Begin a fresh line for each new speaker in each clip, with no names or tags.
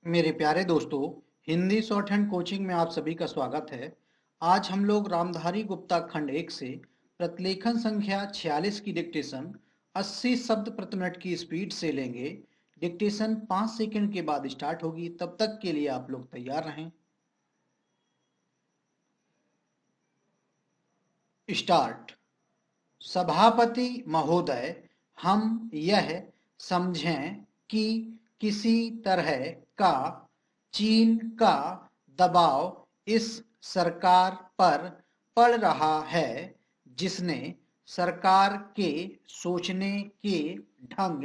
मेरे प्यारे दोस्तों, हिंदी शॉर्ट हैंड कोचिंग में आप सभी का स्वागत है। आज हम लोग रामधारी गुप्ता खंड 1 से प्रतिलेखन संख्या 46 की डिक्टेशन 80 शब्द प्रति मिनट की स्पीड से लेंगे। डिक्टेशन 5 सेकंड के बाद स्टार्ट होगी। तब तक के लिए आप लोग तैयार रहें। स्टार्ट। सभापति महोदय, हम यह समझें कि किसी तरह का चीन का दबाव इस सरकार पर पड़ रहा है, जिसने सरकार के सोचने के ढंग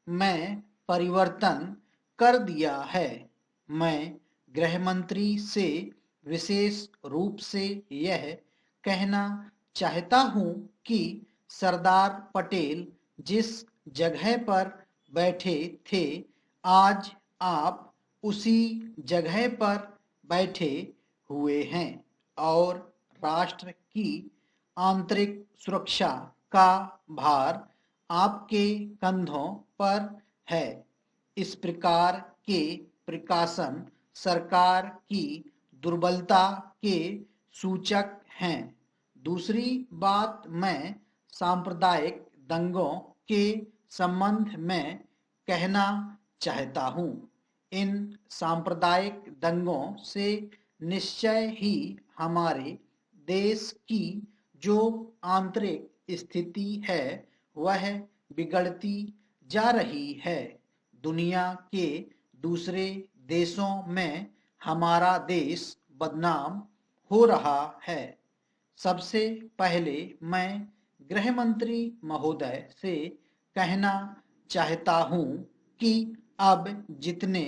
में परिवर्तन कर दिया है। मैं गृह मंत्री से विशेष रूप से यह कहना चाहता हूं कि सरदार पटेल जिस जगह पर बैठे थे, आज आप उसी जगह पर बैठे हुए हैं और राष्ट्र की आंतरिक सुरक्षा का भार आपके कंधों पर है। इस प्रकार के प्रकाशन सरकार की दुर्बलता के सूचक हैं। दूसरी बात, मैं सांप्रदायिक दंगों के संबंध में कहना चाहता हूं। इन सांप्रदायिक दंगों से निश्चय ही हमारे देश की जो आंतरिक स्थिति है वह बिगड़ती जा रही है। दुनिया के दूसरे देशों में हमारा देश बदनाम हो रहा है। सबसे पहले मैं गृह मंत्री महोदय से कहना चाहता हूं कि अब जितने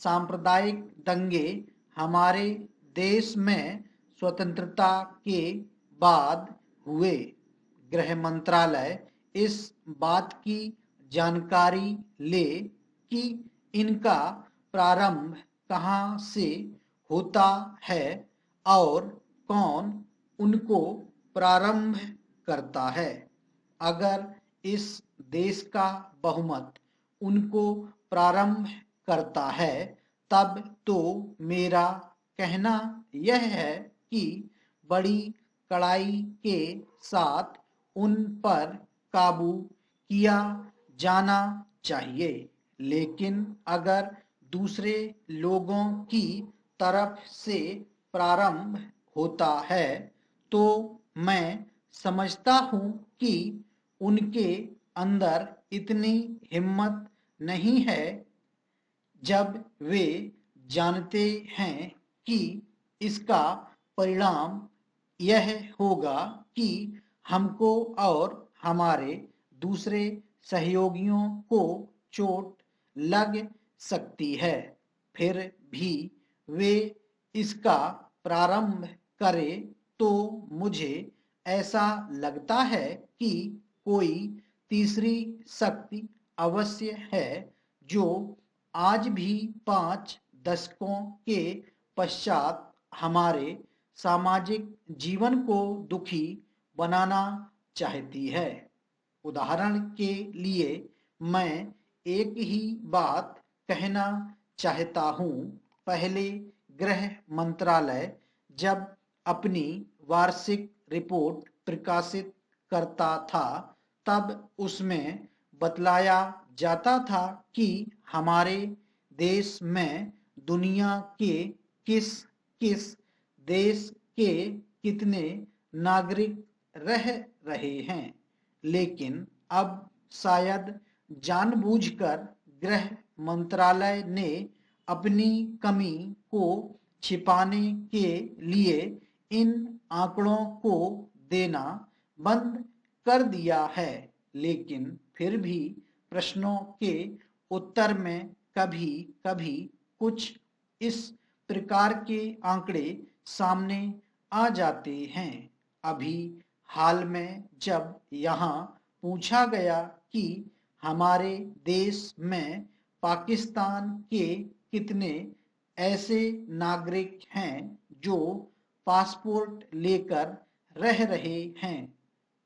सांप्रदायिक दंगे हमारे देश में स्वतंत्रता के बाद हुए, गृह मंत्रालय इस बात की जानकारी ले कि इनका प्रारंभ कहां से होता है और कौन उनको प्रारंभ करता है। अगर इस देश का बहुमत उनको प्रारंभ करता है, तब तो मेरा कहना यह है कि बड़ी कड़ाई के साथ उन पर काबू किया जाना चाहिए। लेकिन अगर दूसरे लोगों की तरफ से प्रारंभ होता है, तो मैं समझता हूं कि उनके अंदर इतनी हिम्मत नहीं है, जब वे जानते हैं कि इसका परिणाम यह होगा कि हमको और हमारे दूसरे सहयोगियों को चोट लग सकती है। फिर भी वे इसका प्रारंभ करें तो मुझे ऐसा लगता है कि कोई तीसरी शक्ति अवश्य है, जो आज भी 5 दशकों के पश्चात हमारे सामाजिक जीवन को दुखी बनाना चाहती है। उदाहरण के लिए मैं एक ही बात कहना चाहता हूं। पहले गृह मंत्रालय जब अपनी वार्षिक रिपोर्ट प्रकाशित करता था, तब उसमें बतलाया जाता था कि हमारे देश में दुनिया के किस किस देश के कितने नागरिक रह रहे हैं। लेकिन अब शायद जानबूझकर गृह मंत्रालय ने अपनी कमी को छिपाने के लिए इन आंकड़ों को देना बंद कर दिया है। लेकिन फिर भी प्रश्नों के उत्तर में कभी कभी कुछ इस प्रकार के आंकड़े सामने आ जाते हैं। अभी हाल में जब यहाँ पूछा गया कि हमारे देश में पाकिस्तान के कितने ऐसे नागरिक हैं जो पासपोर्ट लेकर रह रहे हैं,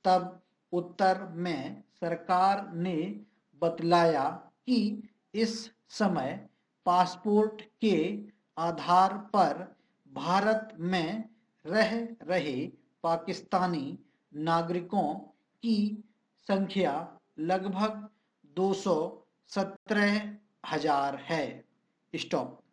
तब उत्तर में सरकार ने बतलाया कि इस समय पासपोर्ट के आधार पर भारत में रह रहे पाकिस्तानी नागरिकों की संख्या लगभग 217,000 है। स्टॉप।